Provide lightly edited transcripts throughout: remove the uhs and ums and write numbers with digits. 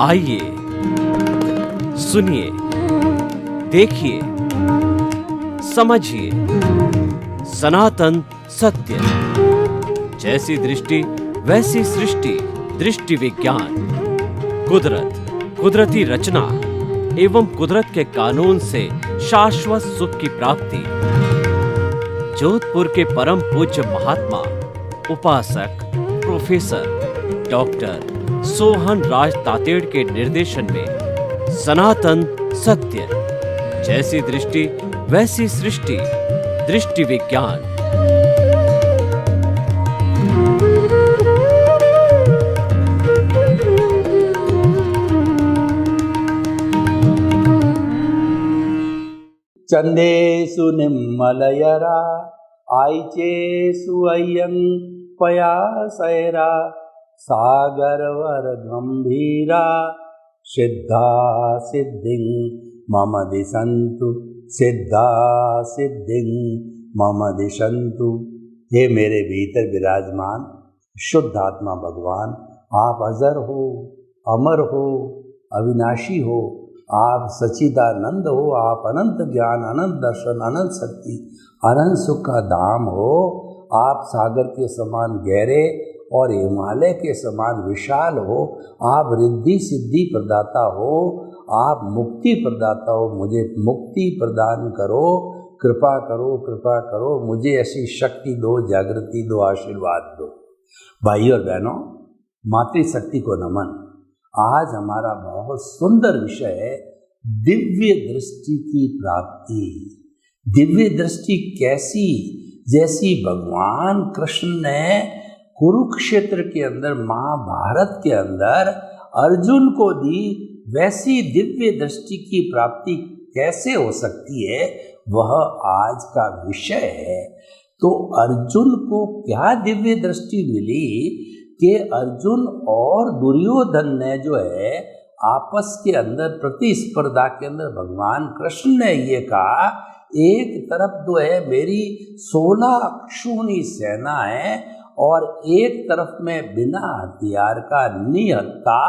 आइए सुनिए, देखिए, समझिए सनातन सत्य। जैसी दृष्टि वैसी सृष्टि, दृष्टि विज्ञान। कुदरत, कुदरती रचना एवं कुदरत के कानून से शाश्वत सुख की प्राप्ति। जोधपुर के परम पूज्य महात्मा उपासक प्रोफेसर डॉक्टर सोहन राज तातेड़ के निर्देशन में सनातन सत्य। जैसी दृष्टि वैसी सृष्टि, दृष्टि विज्ञान। चंदेषु निम्मलयरा आइचेषु अय्यं पयासैरा सागरवर गंभीरा सिद्धा सिद्धिं मम दिशन्तु, सिद्धा सिद्धिं मम दिशन्तु। हे मेरे भीतर विराजमान शुद्ध आत्मा भगवान, आप अजर हो, अमर हो, अविनाशी हो, आप सच्चिदानंद हो, आप अनंत ज्ञान, अनंत दर्शन, अनंत शक्ति, अनंत सुख का धाम हो। आप सागर के समान गहरे और हिमालय के समान विशाल हो। आप रिद्धि सिद्धि प्रदाता हो, आप मुक्ति प्रदाता हो। मुझे मुक्ति प्रदान करो, कृपा करो, कृपा करो। मुझे ऐसी शक्ति दो, जागृति दो, आशीर्वाद दो। भाइयों और बहनों, मातृशक्ति को नमन। आज हमारा बहुत सुंदर विषय है दिव्य दृष्टि की प्राप्ति। दिव्य दृष्टि कैसी? जैसी भगवान कृष्ण ने कुरुक्षेत्र के अंदर, महाभारत के अंदर अर्जुन को दी, वैसी दिव्य दृष्टि की प्राप्ति कैसे हो सकती है, वह आज का विषय है। तो अर्जुन को क्या दिव्य दृष्टि मिली कि अर्जुन और दुर्योधन ने जो है आपस के अंदर प्रतिस्पर्धा के अंदर भगवान कृष्ण ने ये कहा, एक तरफ जो है मेरी 16 अक्षौहिणी सेना है और एक तरफ में बिना हथियार का निहत्था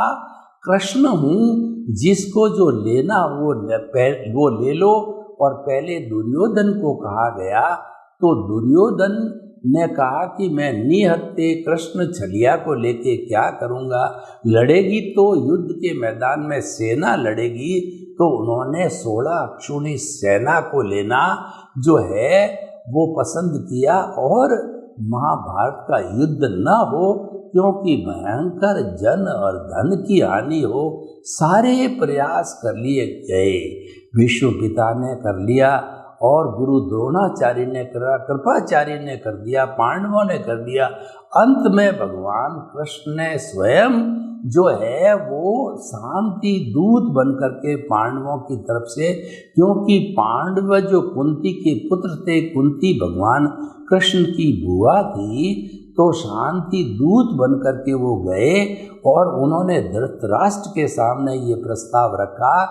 कृष्ण हूँ, जिसको जो लेना वो ले लो। और पहले दुर्योधन को कहा गया, तो दुर्योधन ने कहा कि मैं निहत्थे कृष्ण छलिया को लेके क्या करूँगा, लड़ेगी तो युद्ध के मैदान में सेना लड़ेगी, तो उन्होंने 16 अक्षौहिणी सेना को लेना जो है वो पसंद किया और महाभारत का युद्ध न हो, क्योंकि भयंकर जन और धन की हानि हो। सारे प्रयास कर लिए गए, विष्णु पिता ने कर लिया और गुरु द्रोणाचार्य ने करा, कृपाचार्य ने कर दिया, पांडवों ने कर दिया। अंत में भगवान कृष्ण ने स्वयं जो है वो शांति दूत बन करके पांडवों की तरफ से, क्योंकि पांडव जो कुंती के पुत्र थे, कुंती भगवान कृष्ण की बुआ थी, तो शांति दूत बन करके वो गए और उन्होंने धृतराष्ट्र के सामने ये प्रस्ताव रखा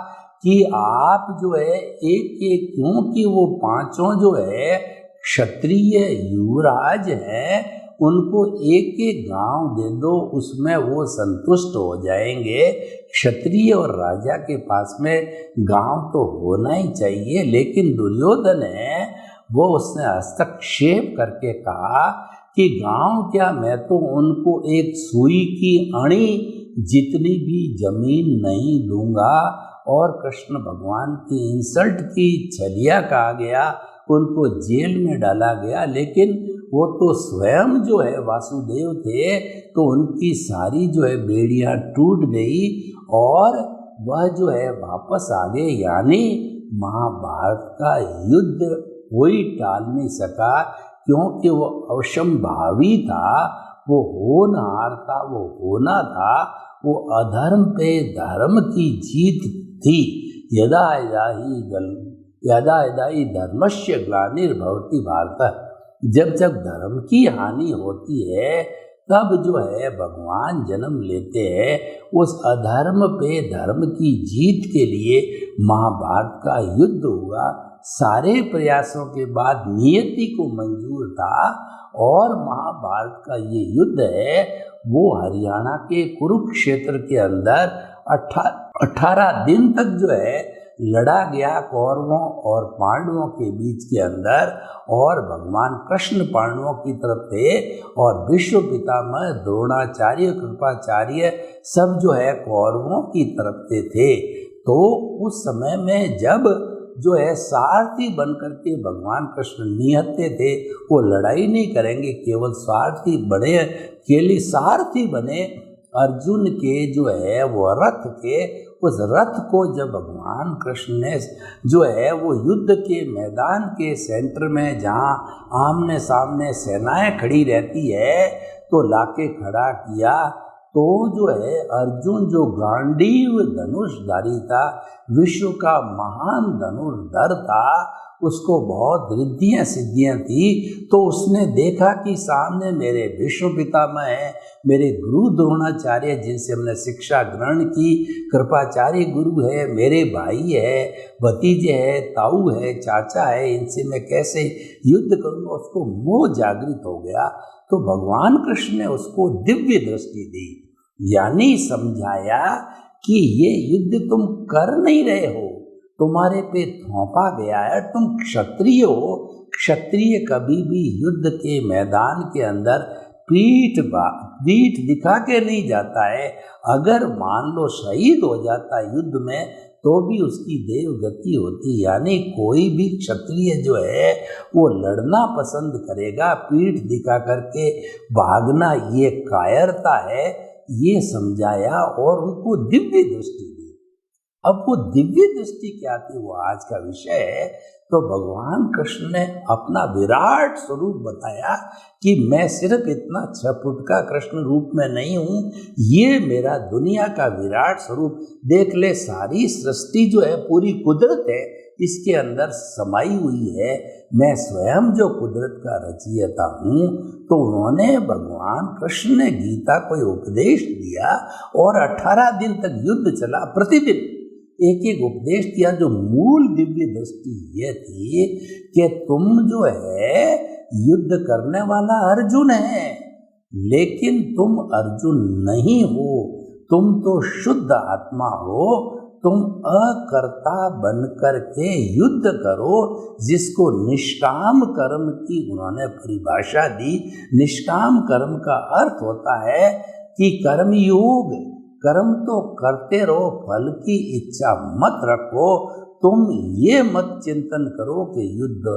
कि आप जो है एक एक, क्योंकि वो पांचों जो है क्षत्रिय युवराज हैं, उनको एक एक गांव दे दो, उसमें वो संतुष्ट हो जाएंगे। क्षत्रिय और राजा के पास में गांव तो होना ही चाहिए। लेकिन दुर्योधन है वो, उसने हस्तक्षेप करके कहा कि गांव क्या, मैं तो उनको एक सुई की अणी जितनी भी जमीन नहीं दूंगा। और कृष्ण भगवान की इंसल्ट की, छलिया कहा गया, उनको जेल में डाला गया। लेकिन वो तो स्वयं जो है वासुदेव थे, तो उनकी सारी जो है बेड़ियां टूट गई और वह जो है वापस आ गए। यानी महाभारत का युद्ध कोई टाल नहीं सका, क्योंकि वो अवश्यंभावी था, वो होनहार था, वो होना था। वो अधर्म पे धर्म की जीत थी। यदा यदा ही धर्मस्य ग्लानिर्भवति भारत। जब जब धर्म की हानि होती है, तब जो है भगवान जन्म लेते हैं। उस अधर्म पे धर्म की जीत के लिए महाभारत का युद्ध हुआ। सारे प्रयासों के बाद नियति को मंजूर था और महाभारत का ये युद्ध है वो हरियाणा के कुरुक्षेत्र के अंदर 18 दिन तक जो है लड़ा गया कौरवों और पांडवों के बीच के अंदर, और भगवान कृष्ण पांडवों की तरफ थे और विश्व पितामह द्रोणाचार्य कृपाचार्य सब जो है कौरवों की तरफ से थे। तो उस समय में जब जो है सारथी बनकर के भगवान कृष्ण निहत्ते थे, वो लड़ाई नहीं करेंगे, केवल सारथी बने, केवल सारथी बने अर्जुन के जो है वो रथ के, उस रथ को जब भगवान कृष्ण ने जो है वो युद्ध के मैदान के सेंटर में जहाँ आमने सामने सेनाएं खड़ी रहती है तो लाके खड़ा किया, तो जो है अर्जुन जो गांडीव धनुषधारी था, विश्व का महान धनुर्धर था, उसको बहुत रिद्धियाँ सिद्धियाँ थी, तो उसने देखा कि सामने मेरे विश्व पितामह हैं, मेरे गुरु द्रोणाचार्य जिनसे हमने शिक्षा ग्रहण की, कृपाचार्य गुरु है, मेरे भाई है, भतीजे है, ताऊ है, चाचा है, इनसे मैं कैसे युद्ध करूँगा, उसको मोह जागृत हो गया। तो भगवान कृष्ण ने उसको दिव्य दृष्टि दी, यानी समझाया कि ये युद्ध तुम कर नहीं रहे हो, तुम्हारे पे थोपा गया है, तुम क्षत्रिय हो। क्षत्रिय कभी भी युद्ध के मैदान के अंदर पीठ दिखा के नहीं जाता है। अगर मान लो शहीद हो जाता है युद्ध में तो भी उसकी देव गति होती, यानी कोई भी क्षत्रिय जो है वो लड़ना पसंद करेगा, पीठ दिखा करके भागना ये कायरता है, ये समझाया और उनको दिव्य दृष्टि दी। अब वो दिव्य दृष्टि क्या थी, वो आज का विषय है। तो भगवान कृष्ण ने अपना विराट स्वरूप बताया कि मैं सिर्फ इतना 6 फुट का कृष्ण रूप में नहीं हूँ, ये मेरा दुनिया का विराट स्वरूप देख ले। सारी सृष्टि जो है पूरी कुदरत है, इसके अंदर समाई हुई है, मैं स्वयं जो कुदरत का रचयिता हूँ। तो उन्होंने भगवान कृष्ण ने गीता को उपदेश दिया और 18 दिन तक युद्ध चला, प्रतिदिन एक एक उपदेश दिया। जो मूल दिव्य दृष्टि ये थी कि तुम जो है युद्ध करने वाला अर्जुन है, लेकिन तुम अर्जुन नहीं हो, तुम तो शुद्ध आत्मा हो, तुम अकर्ता बन कर के युद्ध करो, जिसको निष्काम कर्म की उन्होंने परिभाषा दी। निष्काम कर्म का अर्थ होता है कि कर्मयोग, कर्म तो करते रहो, फल की इच्छा मत रखो। तुम ये मत चिंतन करो कि युद्ध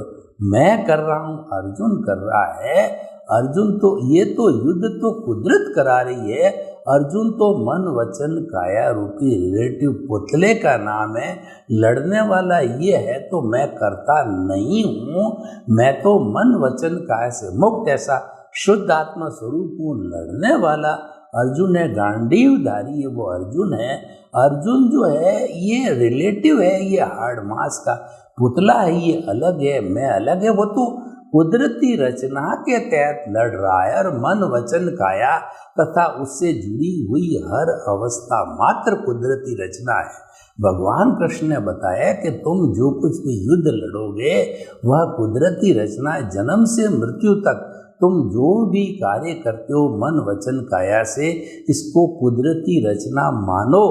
मैं कर रहा हूँ, अर्जुन कर रहा है। अर्जुन तो ये तो युद्ध तो कुदरत करा रही है। अर्जुन तो मन वचन काया रूपी रिलेटिव पुतले का नाम है, लड़ने वाला ये है, तो मैं करता नहीं हूँ। मैं तो मन वचन काया से मुक्त ऐसा शुद्ध आत्मा स्वरूप हूँ। लड़ने वाला अर्जुन है, गांडीवधारी है वो अर्जुन है। अर्जुन जो है ये रिलेटिव है, ये हार्ड मास का पुतला है, ये अलग है, मैं अलग है। वो तो कुदरती रचना के तहत लड़ रहा है और मन वचन काया तथा उससे जुड़ी हुई हर अवस्था मात्र कुदरती रचना है। भगवान कृष्ण ने बताया कि तुम जो कुछ भी युद्ध लड़ोगे वह कुदरती रचना है। जन्म से मृत्यु तक तुम जो भी कार्य करते हो मन वचन काया से, इसको कुदरती रचना मानो।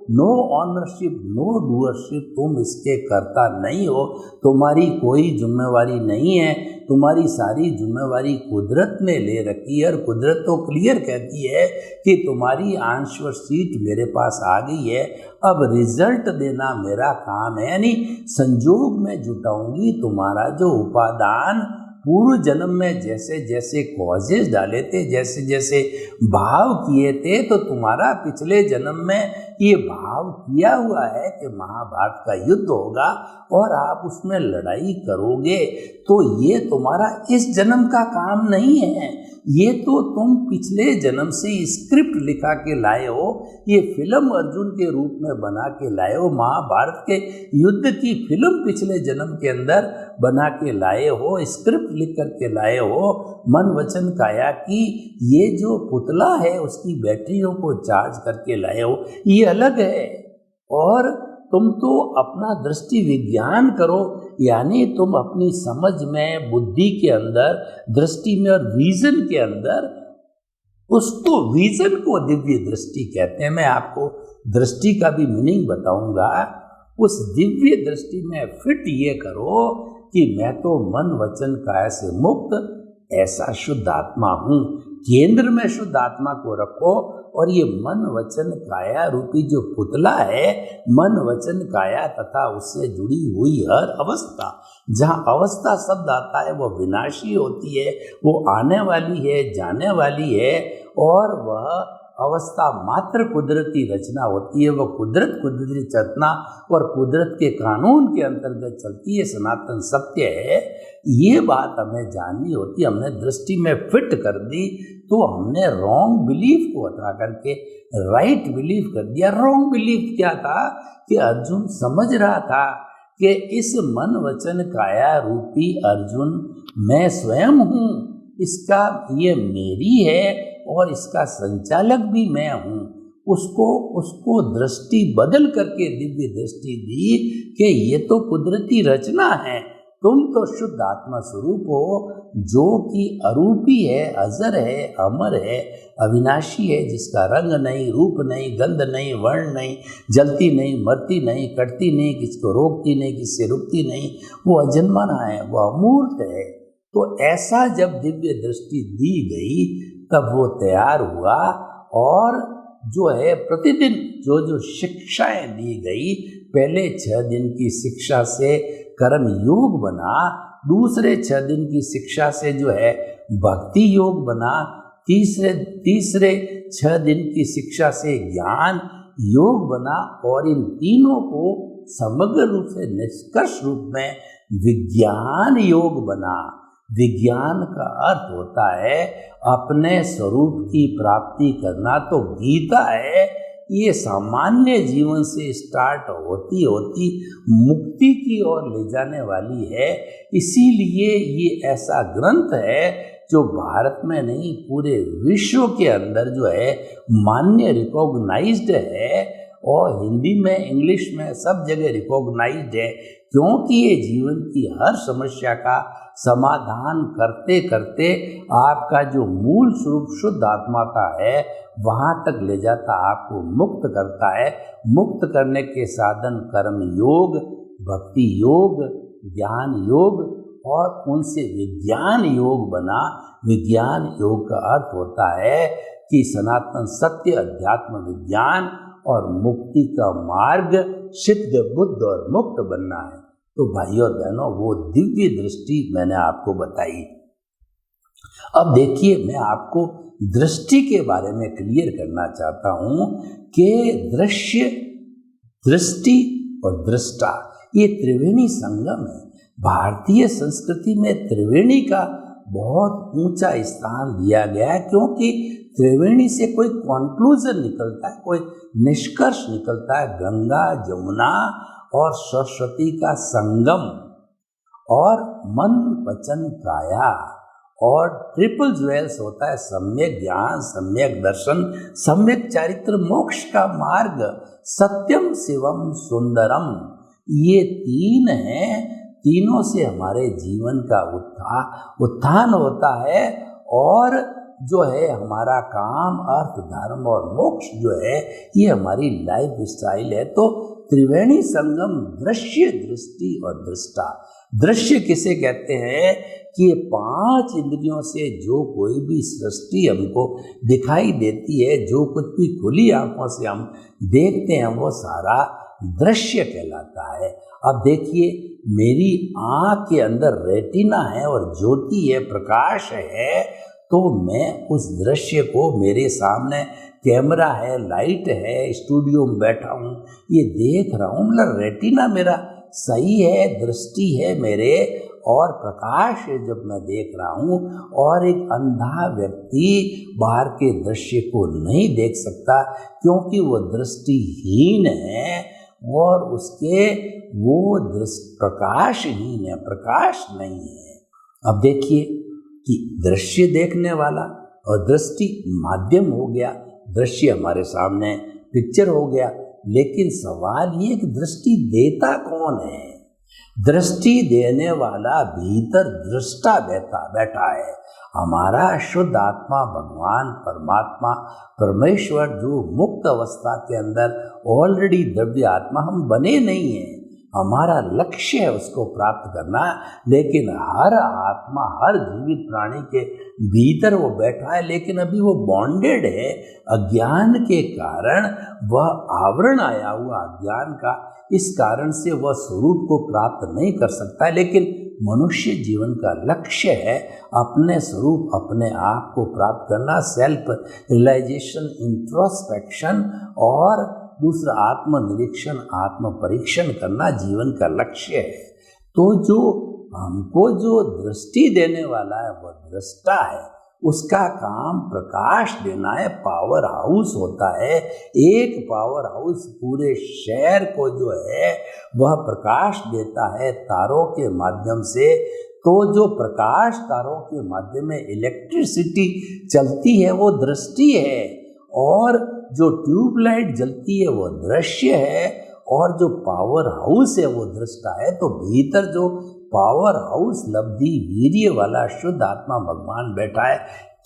नो ऑनरशिप, नो डूअरशिप, तुम इसके कर्ता नहीं हो, तुम्हारी कोई जिम्मेवारी नहीं है। तुम्हारी सारी जिम्मेवारी कुदरत ने ले रखी है और कुदरत तो क्लियर कहती है कि तुम्हारी आंसर शीट मेरे पास आ गई है, अब रिजल्ट देना मेरा काम है। यानी संजोग में जुटाऊंगी तुम्हारा जो उपादान पूर्व जन्म में जैसे जैसे कॉजेज डाले थे, जैसे जैसे भाव किए थे, तो तुम्हारा पिछले जन्म में ये भाव किया हुआ है कि महाभारत का युद्ध होगा और आप उसमें लड़ाई करोगे। तो ये तुम्हारा इस जन्म का काम नहीं है, ये तो तुम पिछले जन्म से स्क्रिप्ट लिखा के लाए हो, ये फिल्म अर्जुन के रूप में बना के लाए हो, महाभारत के युद्ध की फिल्म पिछले जन्म के अंदर बना के लाए हो, स्क्रिप्ट लिख कर के लाए हो। मन वचन काया की ये जो पुतला है उसकी बैटरियों को चार्ज करके लाए हो, ये अलग है। और तुम तो अपना दृष्टि विज्ञान करो, यानी तुम अपनी समझ में, बुद्धि के अंदर, दृष्टि में और विजन के अंदर, उसको विजन को दिव्य दृष्टि कहते हैं। मैं आपको दृष्टि का भी मीनिंग बताऊंगा। उस दिव्य दृष्टि में फिट ये करो कि मैं तो मन वचन काया से मुक्त ऐसा शुद्ध आत्मा हूँ। केंद्र में शुद्ध आत्मा को रखो और ये मन वचन काया रूपी जो पुतला है, मन वचन काया तथा उससे जुड़ी हुई हर अवस्था, जहाँ अवस्था शब्द आता है वो विनाशी होती है, वो आने वाली है, जाने वाली है, और वह अवस्था मात्र कुदरती रचना होती है। वह कुदरती चेतना और कुदरत के कानून के अंतर्गत चलती है, सनातन सत्य है। ये बात हमें जाननी होती है। हमने दृष्टि में फिट कर दी तो हमने रॉन्ग बिलीफ को हटा करके राइट बिलीफ कर दिया। रॉन्ग बिलीफ क्या था कि अर्जुन समझ रहा था कि इस मन वचन काया रूपी अर्जुन मैं स्वयं हूँ, इसका ये मेरी है और इसका संचालक भी मैं हूँ। उसको दृष्टि बदल करके दिव्य दृष्टि दी कि ये तो कुदरती रचना है, तुम तो शुद्ध आत्मा स्वरूप हो, जो कि अरूपी है, अजर है, अमर है, अविनाशी है, जिसका रंग नहीं, रूप नहीं, गंध नहीं, वर्ण नहीं, जलती नहीं, मरती नहीं, कटती नहीं, किसको रोकती नहीं, किससे रुकती नहीं, वो अजन्मना है, वो अमूर्त है। तो ऐसा जब दिव्य दृष्टि दी गई तब वो तैयार हुआ और जो है प्रतिदिन जो शिक्षाएं दी गई, पहले 6 दिन की शिक्षा से कर्म योग बना, दूसरे 6 दिन की शिक्षा से जो है भक्ति योग बना, तीसरे 6 दिन की शिक्षा से ज्ञान योग बना, और इन तीनों को समग्र रूप से निष्कर्ष रूप में विज्ञान योग बना। विज्ञान का अर्थ होता है अपने स्वरूप की प्राप्ति करना। तो गीता है, ये सामान्य जीवन से स्टार्ट होती होती मुक्ति की ओर ले जाने वाली है। इसीलिए ये ऐसा ग्रंथ है जो भारत में नहीं पूरे विश्व के अंदर जो है मान्य, रिकॉग्नाइज्ड है, और हिंदी में, इंग्लिश में, सब जगह रिकॉग्नाइज्ड है, क्योंकि ये जीवन की हर समस्या का समाधान करते करते आपका जो मूल स्वरूप शुद्ध आत्मा का है वहाँ तक ले जाता, आपको मुक्त करता है। मुक्त करने के साधन कर्म योग, भक्ति योग, ज्ञान योग, और उनसे विज्ञान योग बना। विज्ञान योग का अर्थ होता है कि सनातन सत्य, अध्यात्म विज्ञान और मुक्ति का मार्ग सिद्ध, बुद्ध और मुक्त बनना है। तो भाइयों और बहनों, वो दिव्य दृष्टि मैंने आपको बताई। अब देखिए, मैं आपको दृष्टि के बारे में क्लियर करना चाहता हूँ कि दृश्य, दृष्टि और दृष्टा ये त्रिवेणी संगम है। भारतीय संस्कृति में त्रिवेणी का बहुत ऊंचा स्थान दिया गया है, क्योंकि त्रिवेणी से कोई कॉन्क्लूजन निकलता है, कोई निष्कर्ष निकलता है। गंगा, जमुना और सरस्वती का संगम, और मन वचन काया, और ट्रिपल ज्वेल्स होता है सम्यक ज्ञान, सम्यक दर्शन, सम्यक चारित्र, मोक्ष का मार्ग, सत्यम शिवम सुंदरम। ये 3 हैं। तीनों से हमारे जीवन का उत्थान होता है, और जो है हमारा काम, अर्थ, धर्म और मोक्ष जो है ये हमारी लाइफ स्टाइल है। तो त्रिवेणी संगम दृश्य, दृष्टि और दृष्टा। दृश्य किसे कहते हैं कि ये 5 इंद्रियों से जो कोई भी सृष्टि हमको दिखाई देती है, जो कुछ भी खुली आंखों से हम देखते हैं, वो सारा दृश्य कहलाता है। अब देखिए, मेरी आँख के अंदर रेटिना है और ज्योति है, प्रकाश है, तो मैं उस दृश्य को, मेरे सामने कैमरा है, लाइट है, स्टूडियो में बैठा हूँ, ये देख रहा हूँ, मतलब रेटिना मेरा सही है, दृष्टि है मेरे, और प्रकाश है जब मैं देख रहा हूँ। और एक अंधा व्यक्ति बाहर के दृश्य को नहीं देख सकता, क्योंकि वो दृष्टिहीन है और उसके वो प्रकाशहीन है, प्रकाश नहीं है। अब देखिए कि दृश्य देखने वाला और दृष्टि माध्यम हो गया, दृश्य हमारे सामने पिक्चर हो गया, लेकिन सवाल ये कि दृष्टि देता कौन है? दृष्टि देने वाला भीतर दृष्टा बैठा है। हमारा शुद्ध आत्मा भगवान परमात्मा परमेश्वर जो मुक्त अवस्था के अंदर ऑलरेडी द्रव्य आत्मा, हम बने नहीं हैं, हमारा लक्ष्य है उसको प्राप्त करना। लेकिन हर आत्मा हर जीवित प्राणी के भीतर वो बैठा है, लेकिन अभी वो बॉन्डेड है अज्ञान के कारण, वह आवरण आया हुआ अज्ञान का, इस कारण से वह स्वरूप को प्राप्त नहीं कर सकता। लेकिन मनुष्य जीवन का लक्ष्य है अपने स्वरूप अपने आप को प्राप्त करना, सेल्फ रियलाइजेशन, इंट्रोस्पेक्शन, और दूसरा आत्मनिरीक्षण, आत्म परीक्षण करना जीवन का लक्ष्य है। तो जो हमको जो दृष्टि देने वाला है वह दृष्टा है, उसका काम प्रकाश देना है, पावर हाउस होता है। एक पावर हाउस पूरे शहर को जो है वह प्रकाश देता है तारों के माध्यम से। तो जो प्रकाश तारों के माध्यम में इलेक्ट्रिसिटी चलती है वो दृष्टि है, और जो ट्यूबलाइट जलती है वो दृश्य है, और जो पावर हाउस है वो दृष्टा है। तो भीतर जो पावर हाउस लब्धि वीर्य वाला शुद्ध आत्मा भगवान बैठा है,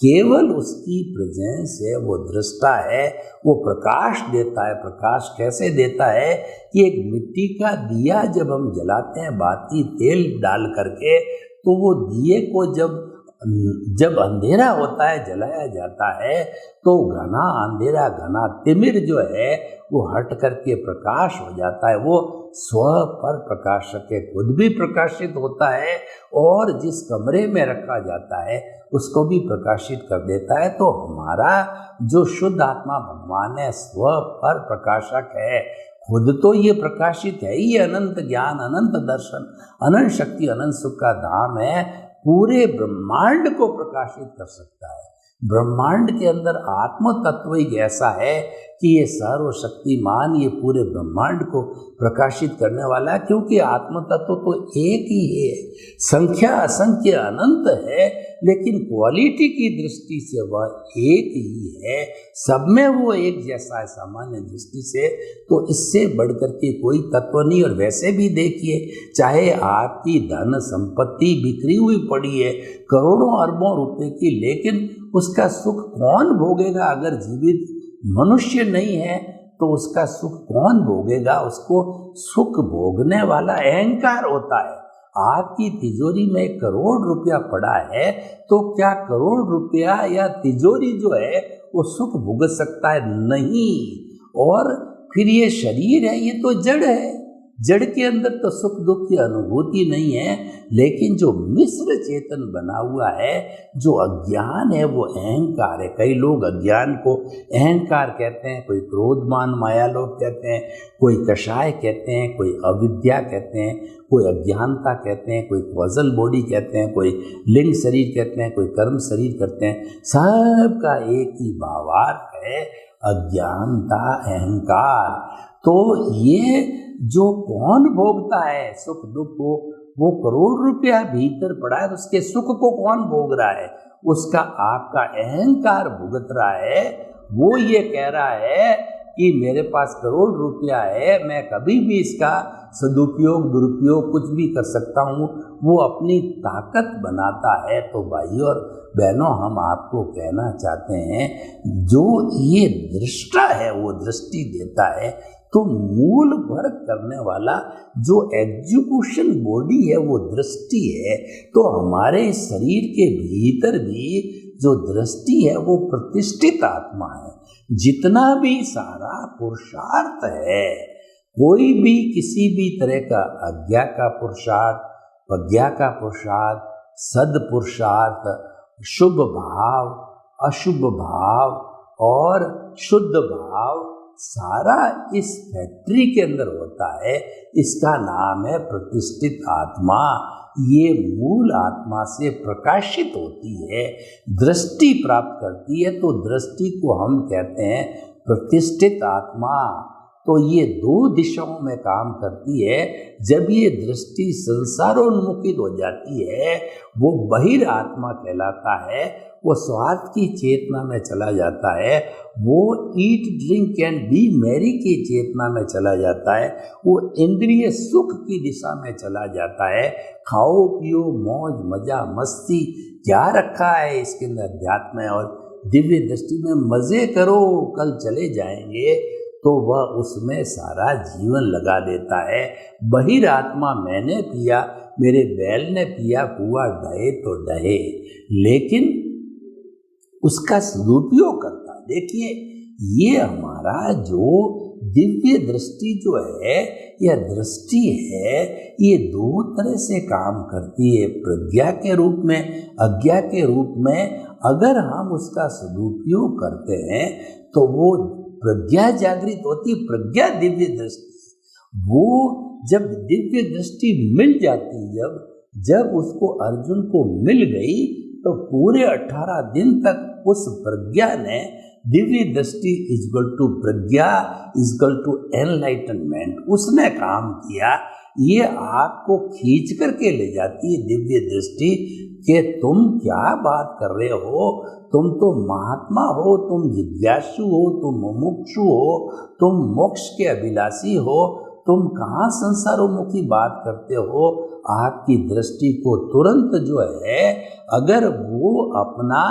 केवल उसकी प्रेजेंस है, वो दृष्टा है, वो प्रकाश देता है। प्रकाश कैसे देता है कि एक मिट्टी का दिया जब हम जलाते हैं बाती तेल डाल करके, तो वो दिए को जब अंधेरा होता है जलाया जाता है, तो घना अंधेरा घना तिमिर जो है वो हट करके प्रकाश हो जाता है। वो स्व पर प्रकाशक है, खुद भी प्रकाशित होता है, और जिस कमरे में रखा जाता है उसको भी प्रकाशित कर देता है। तो हमारा जो शुद्ध आत्मा भगवान है स्व पर प्रकाशक है, खुद तो ये प्रकाशित है ही, अनंत ज्ञान, अनंत दर्शन, अनंत शक्ति, अनंत सुख का धाम है, पूरे ब्रह्मांड को प्रकाशित कर सकता है। ब्रह्मांड के अंदर आत्म तत्व ही ऐसा है कि ये सर्वशक्तिमान, ये पूरे ब्रह्मांड को प्रकाशित करने वाला है, क्योंकि आत्म तत्व तो एक ही है, संख्या असंख्य अनंत है, लेकिन क्वालिटी की दृष्टि से वह एक ही है, सब में वो एक जैसा है सामान्य दृष्टि से। तो इससे बढ़कर के कोई तत्व नहीं। और वैसे भी देखिए, चाहे आपकी धन संपत्ति बिखरी हुई पड़ी है करोड़ों अरबों रुपए की, लेकिन उसका सुख कौन भोगेगा? अगर जीवित मनुष्य नहीं है तो उसका सुख कौन भोगेगा? उसको सुख भोगने वाला अहंकार होता है। आपकी तिजोरी में 1 करोड़ रुपया पड़ा है, तो क्या करोड़ रुपया या तिजोरी जो है वो सुख भोग सकता है? नहीं। और फिर ये शरीर है, ये तो जड़ है, जड़ के अंदर तो सुख दुख की अनुभूति नहीं है। लेकिन जो मिश्र चेतन बना हुआ है, जो अज्ञान है, वो अहंकार है। कई लोग अज्ञान को अहंकार कहते हैं, कोई क्रोधमान माया लोग कहते हैं, कोई कषाय कहते हैं, कोई अविद्या कहते हैं, कोई अज्ञानता कहते हैं, कोई कॉजल बॉडी कहते हैं, कोई लिंग शरीर कहते हैं, कोई कर्म शरीर कहते हैं। सबका एक ही भावार्थ है, अज्ञानता, अहंकार। तो ये जो कौन भोगता है सुख दुख को, वो करोड़ रुपया भीतर पड़ा है, तो उसके सुख को कौन भोग रहा है? उसका आपका अहंकार भुगत रहा है। वो ये कह रहा है कि मेरे पास करोड़ रुपया है, मैं कभी भी इसका सदुपयोग दुरुपयोग कुछ भी कर सकता हूँ, वो अपनी ताकत बनाता है। तो भाइयों और बहनों, हम आपको कहना चाहते हैं, जो ये दृष्टा है वो दृष्टि देता है, तो मूल वर्क करने वाला जो एग्जीक्यूशन बॉडी है वो दृष्टि है। तो हमारे शरीर के भीतर भी जो दृष्टि है वो प्रतिष्ठित आत्मा है। जितना भी सारा पुरुषार्थ है, कोई भी किसी भी तरह का अज्ञा का पुरुषार्थ, प्रज्ञा का पुरुषार्थ, सद पुरुषार्थ, शुभ भाव, अशुभ भाव और शुद्ध भाव, सारा इस फैक्ट्री के अंदर होता है। इसका नाम है प्रतिष्ठित आत्मा। ये मूल आत्मा से प्रकाशित होती है, दृष्टि प्राप्त करती है। तो दृष्टि को हम कहते हैं प्रतिष्ठित आत्मा। तो ये दो दिशाओं में काम करती है। जब ये दृष्टि संसारोन्मुखी हो जाती है, वो बहिरात्मा कहलाता है, वो स्वार्थ की चेतना में चला जाता है, वो eat drink and B Mary की चेतना में चला जाता है, वो इंद्रिय सुख की दिशा में चला जाता है। खाओ पियो मौज मजा मस्ती क्या रखा है इसके अंदर, अध्यात्म और दिव्य दृष्टि में मजे करो, कल चले जाएंगे, तो वह उसमें सारा जीवन लगा देता है। बहिरात्मा मैंने पिया, मेरे बैल ने पिया, कुआ डहे तो डहे, लेकिन उसका सदुपयोग करता है। देखिए, ये हमारा जो दिव्य दृष्टि जो है, यह दृष्टि है, ये दो तरह से काम करती है, प्रज्ञा के रूप में, अज्ञा के रूप में। अगर हम उसका सदुपयोग करते हैं तो वो प्रज्ञा जागृत होती, प्रज्ञा दिव्य दृष्टि। वो जब दिव्य दृष्टि मिल जाती, जब उसको अर्जुन को मिल गई, तो पूरे 18 दिन तक उस प्रज्ञा ने, दिव्य दृष्टि इजगल टू प्रज्ञा इजगल टू एनलाइटनमेंट, उसने काम किया। ये आपको खींच करके ले जाती है दिव्य दृष्टि कि तुम क्या बात कर रहे हो, तुम तो महात्मा हो, तुम जिज्ञासु हो, तुम मुमुक्षु हो, तुम मोक्ष के अभिलाषी हो, तुम कहाँ संसारोन्मुखी बात करते हो। आपकी दृष्टि को तुरंत जो है, अगर वो अपना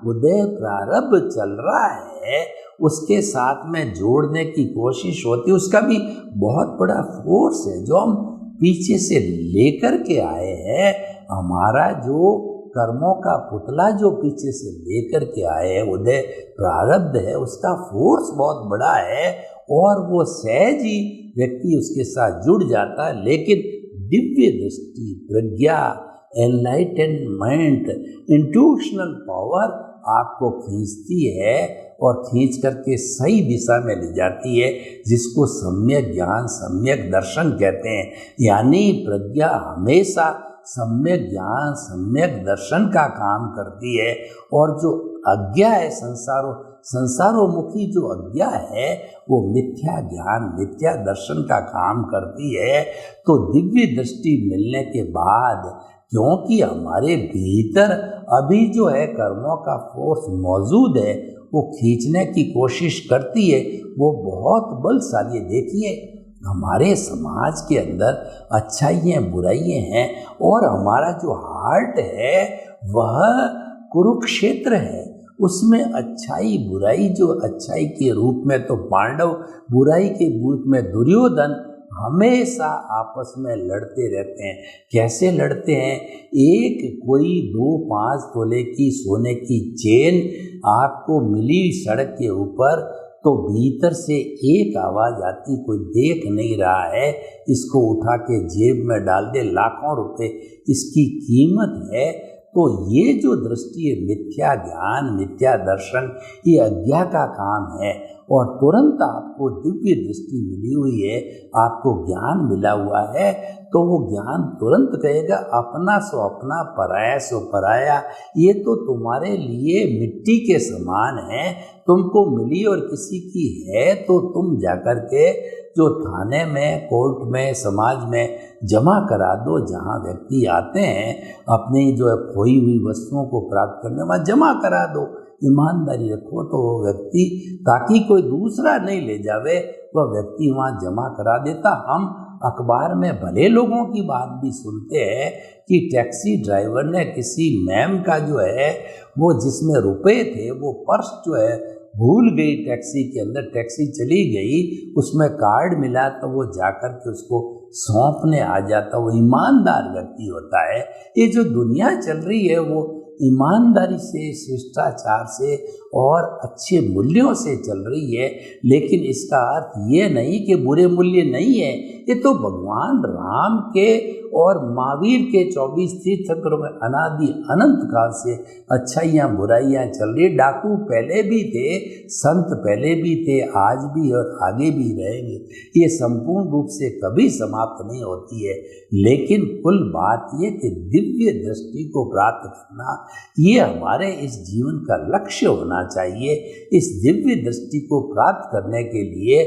उदय प्रारब्ध चल रहा है, उसके साथ में जोड़ने की कोशिश होती है, उसका भी बहुत बड़ा फोर्स है जो हम पीछे से लेकर के आए हैं। हमारा जो कर्मों का पुतला जो पीछे से लेकर के आए हैं, उदय प्रारब्ध है, उसका फोर्स बहुत बड़ा है, और वो सहज ही व्यक्ति उसके साथ जुड़ जाता है। लेकिन दिव्य दृष्टि, प्रज्ञा, एनलाइटनमेंट, इंट्यूशनल पावर आपको खींचती है और खींच करके सही दिशा में ले जाती है, जिसको सम्यक ज्ञान, सम्यक दर्शन कहते हैं। यानी प्रज्ञा हमेशा सम्यक ज्ञान, सम्यक दर्शन का काम करती है, और जो अज्ञा है, संसारोमुखी जो अज्ञा है, वो मिथ्या ज्ञान, मिथ्या दर्शन का काम करती है। तो दिव्य दृष्टि मिलने के बाद, क्योंकि हमारे भीतर अभी जो है कर्मों का फोर्स मौजूद है, वो खींचने की कोशिश करती है, वो बहुत बलशाली है। देखिए, हमारे समाज के अंदर अच्छाइयाँ बुराइयाँ हैं, और हमारा जो हार्ट है वह कुरुक्षेत्र है। उसमें अच्छाई बुराई, जो अच्छाई के रूप में तो पांडव, बुराई के रूप में दुर्योधन, हमेशा आपस में लड़ते रहते हैं। कैसे लड़ते हैं? एक कोई 2-5 तोले की सोने की चेन आपको मिली सड़क के ऊपर, तो भीतर से एक आवाज़ आती, कोई देख नहीं रहा है, इसको उठा के जेब में डाल दे, लाखों रुपए इसकी कीमत है। तो ये जो दृष्टि है, मिथ्या ज्ञान, मिथ्या दर्शन, ये अज्ञा का काम है। और तुरंत आपको दिव्य दृष्टि मिली हुई है, आपको ज्ञान मिला हुआ है, तो वो ज्ञान तुरंत कहेगा अपना सो अपना, पराया सो पराया। ये तो तुम्हारे लिए मिट्टी के समान है, तुमको मिली और किसी की है तो तुम जाकर के जो थाने में, कोर्ट में, समाज में जमा करा दो। जहाँ व्यक्ति आते हैं अपनी जो है खोई हुई वस्तुओं को प्राप्त करने में, जमा करा दो, ईमानदारी रखो, तो वो व्यक्ति, ताकि कोई दूसरा नहीं ले जावे, वह व्यक्ति वहाँ जमा करा देता। हम अखबार में भले लोगों की बात भी सुनते हैं कि टैक्सी ड्राइवर ने किसी मैम का जो है, वो जिसमें रुपए थे, वो पर्स जो है भूल गई टैक्सी के अंदर, टैक्सी चली गई, उसमें कार्ड मिला, तो वो जाकर के उसको सौंपने आ जाता। वो ईमानदार व्यक्ति होता है। ये जो दुनिया चल रही है, वो ईमानदारी से, शिष्टाचार से और अच्छे मूल्यों से चल रही है। लेकिन इसका अर्थ ये नहीं कि बुरे मूल्य नहीं है। ये तो भगवान राम के और महावीर के 24 तीर्थंकरों में अनादि अनंत काल से अच्छाइयाँ बुराइयाँ चल रही। डाकू पहले भी थे, संत पहले भी थे, आज भी और आगे भी रहेंगे। ये संपूर्ण रूप से कभी समाप्त नहीं होती है। लेकिन कुल बात ये कि दिव्य दृष्टि को प्राप्त करना ये हमारे इस जीवन का लक्ष्य होना चाहिए। इस दिव्य दृष्टि को प्राप्त करने के लिए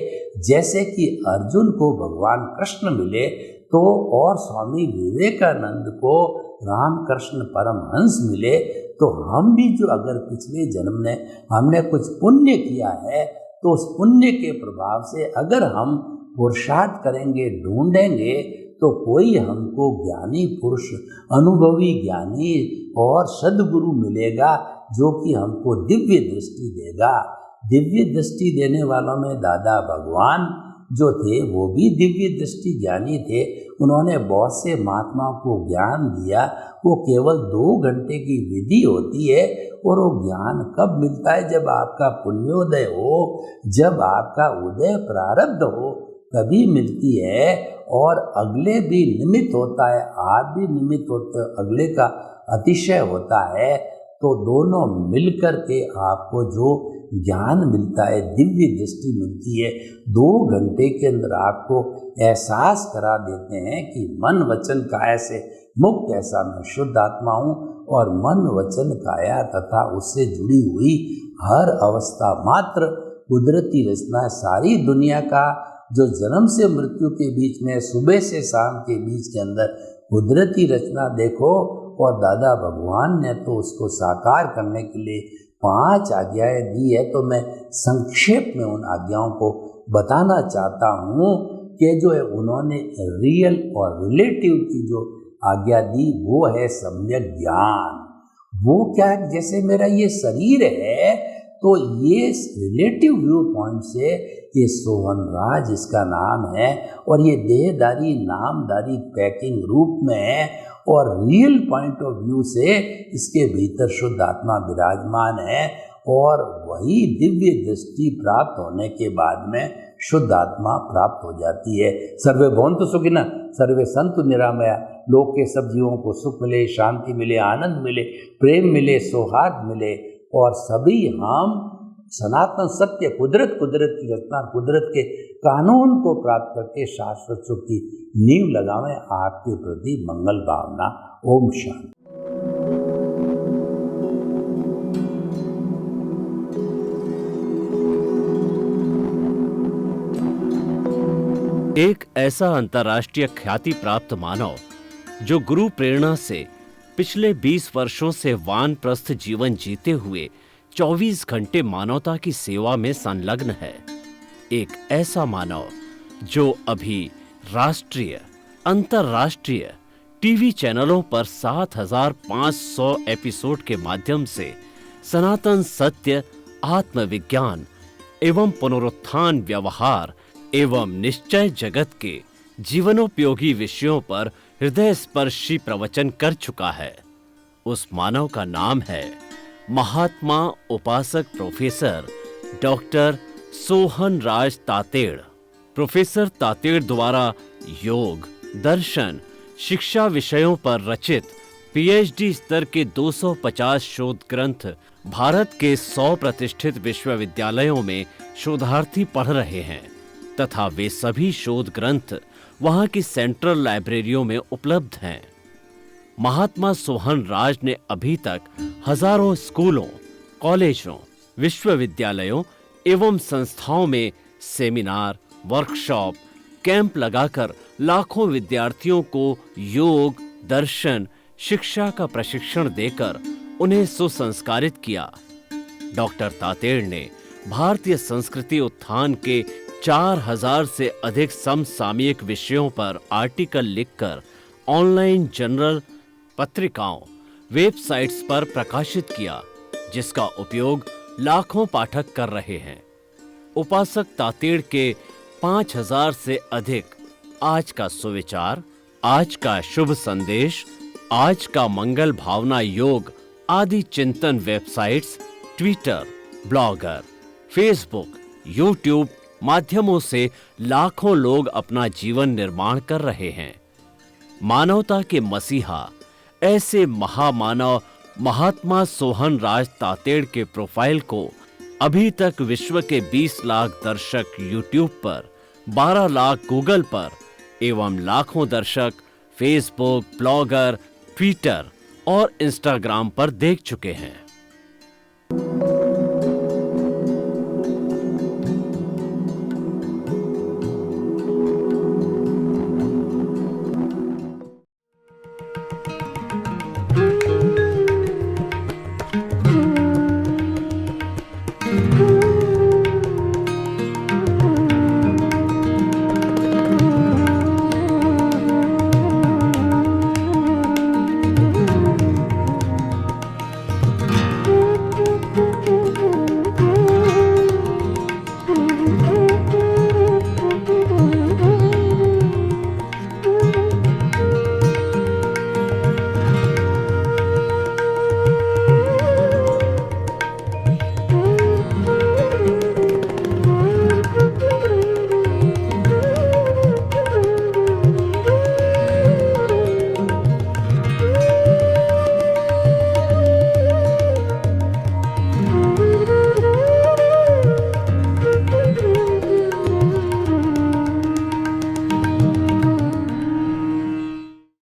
जैसे कि अर्जुन को भगवान कृष्ण मिले तो और स्वामी विवेकानंद को रामकृष्ण परमहंस मिले, तो हम भी जो अगर पिछले जन्म में हमने कुछ पुण्य किया है तो उस पुण्य के प्रभाव से अगर हम पुरुषार्थ करेंगे, ढूंढेंगे, तो कोई हमको ज्ञानी पुरुष, अनुभवी ज्ञानी और सद्गुरु मिलेगा जो कि हमको दिव्य दृष्टि देगा। दिव्य दृष्टि देने वालों में दादा भगवान जो थे वो भी दिव्य दृष्टि ज्ञानी थे। उन्होंने बहुत से महात्माओं को ज्ञान दिया। वो केवल 2 घंटे की विधि होती है और वो ज्ञान कब मिलता है? जब आपका पुण्योदय हो, जब आपका उदय प्रारब्ध हो, तभी मिलती है। और अगले भी निमित्त होता है, आप भी निमित्त होते, अगले का अतिशय होता है, तो दोनों मिलकर के आपको जो ज्ञान मिलता है, दिव्य दृष्टि मिलती है। 2 घंटे के अंदर आपको एहसास करा देते हैं कि मन वचन काया से मुक्त ऐसा मैं शुद्ध आत्मा हूँ और मन वचन काया तथा उससे जुड़ी हुई हर अवस्था मात्र कुदरती रचना है। सारी दुनिया का जो जन्म से मृत्यु के बीच में, सुबह से शाम के बीच के अंदर कुदरती रचना देखो। और दादा भगवान ने तो उसको साकार करने के लिए 5 आज्ञाएं दी है। तो मैं संक्षेप में उन आज्ञाओं को बताना चाहता हूँ कि जो है उन्होंने रियल और रिलेटिव की जो आज्ञा दी वो है सम्यक ज्ञान। वो क्या है? जैसे मेरा ये शरीर है तो ये रिलेटिव व्यू पॉइंट से ये सोहन राज इसका नाम है और ये देहदारी नामदारी पैकिंग रूप में है। और रियल पॉइंट ऑफ व्यू से इसके भीतर शुद्ध आत्मा विराजमान है और वही दिव्य दृष्टि प्राप्त होने के बाद में शुद्ध आत्मा प्राप्त हो जाती है। सर्वे भवन्तु सुखिनः, सर्वे सन्तु निरामया। लोक के सब जीवों को सुख मिले, शांति मिले, आनंद मिले, प्रेम मिले, सौहार्द मिले और सभी हम सनातन सत्य कुदरत की रचना, कुदरत के कानून को प्राप्त करके शाश्वत सुख की नींव लगावें। आपके प्रति मंगल भावना। ओम शांति। एक ऐसा अंतर्राष्ट्रीय ख्याति प्राप्त मानव जो गुरु प्रेरणा से पिछले 20 वर्षों से वानप्रस्थ जीवन जीते हुए 24 घंटे मानवता की सेवा में संलग्न है। एक ऐसा मानव जो अभी राष्ट्रीय, अंतर्राष्ट्रीय टीवी चैनलों पर 7,500 एपिसोड के माध्यम से सनातन सत्य, आत्मविज्ञान एवं पुनरुत्थान, व्यवहार एवं निश्चय जगत के जीवनोपयोगी विषयों पर हृदय स्पर्शी प्रवचन कर चुका है। उस मानव का नाम है महात्मा उपासक प्रोफेसर डॉक्टर सोहन राज तातेड़। प्रोफेसर तातेड़ द्वारा योग, दर्शन, शिक्षा विषयों पर रचित पीएचडी स्तर के 250 शोध ग्रंथ भारत के 100 प्रतिष्ठित विश्वविद्यालयों में शोधार्थी पढ़ रहे हैं तथा वे सभी शोध ग्रंथ वहां की सेंट्रल लाइब्रेरियों में उपलब्ध हैं। महात्मा सोहन राज ने अभी तक हजारों स्कूलों, कॉलेजों, विश्वविद्यालयों एवं संस्थाओं में सेमिनार, वर्कशॉप, कैंप लगाकर लाखों विद्यार्थियों को योग, दर्शन, शिक्षा का प्रशिक्षण देकर उन्हें सुसंस्कारित किया। डॉक्टर तातेड़ ने भारतीय संस्कृति उत्थान के 4000 से अधिक समसामयिक विषयों पर आर्टिकल लिखकर ऑनलाइन जर्नल, पत्रिकाओं, वेबसाइट्स पर प्रकाशित किया, जिसका उपयोग लाखों पाठक कर रहे हैं। उपासक तातेड़ के 5000 से अधिक आज का सुविचार, आज का शुभ संदेश, आज का मंगल भावना योग आदि चिंतन websites, Twitter, blogger, Facebook, YouTube माध्यमों से लाखों लोग अपना जीवन निर्माण कर रहे हैं। मानवता के मसीहा ऐसे महामानव महात्मा सोहन राज तातेड़ के प्रोफाइल को अभी तक विश्व के 20 लाख दर्शक यूट्यूब पर, 12 लाख गूगल पर एवं लाखों दर्शक फेसबुक, ब्लॉगर, ट्विटर और इंस्टाग्राम पर देख चुके हैं।